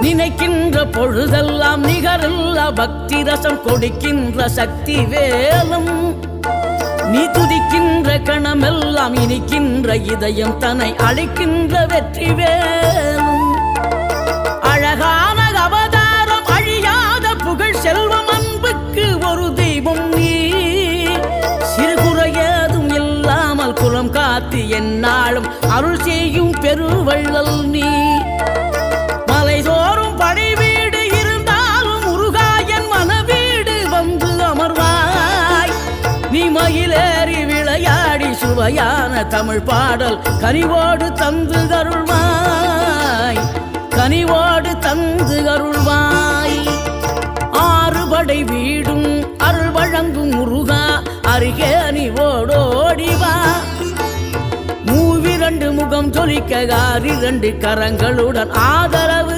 நினைக்கின்ற பொழுதெல்லாம் நிகரில்லா பக்தி ரசம் கொடுக்கின்ற சக்தி வேலும் நீ துதிக்கின்ற கணமெல்லாம் இனிக்கின்ற இதயம் தன்னை அளிக்கின்ற வெற்றி வேலும் அழகான அவதாரம் அழியாத புகழ் செல்வம் அன்புக்கு ஒரு தெய்வம் நீ சிறுகுறையதும் இல்லாமல் குலம் காத்து எந்நாளும் அருள் செய்யும் பெருவள்ளல் நீ மலைதோறும் படை வீடு இருந்தாலும் முருகாயன் மனவீடு வந்து அமர்வாய் நீ மயிலேறி விளையாடி சுவையான தமிழ் பாடல் கனிவோடு தந்து அருள்வாய் கனிவோடு தந்து அருள்வாய் ஆறுபடை வீடும் அருள் வழங்கும் முருகா அருகே நீ ஓடோடிவா மூவிரண்டு முகம் ஜொலிக்க 6 கரங்களுடன் ஆதரவு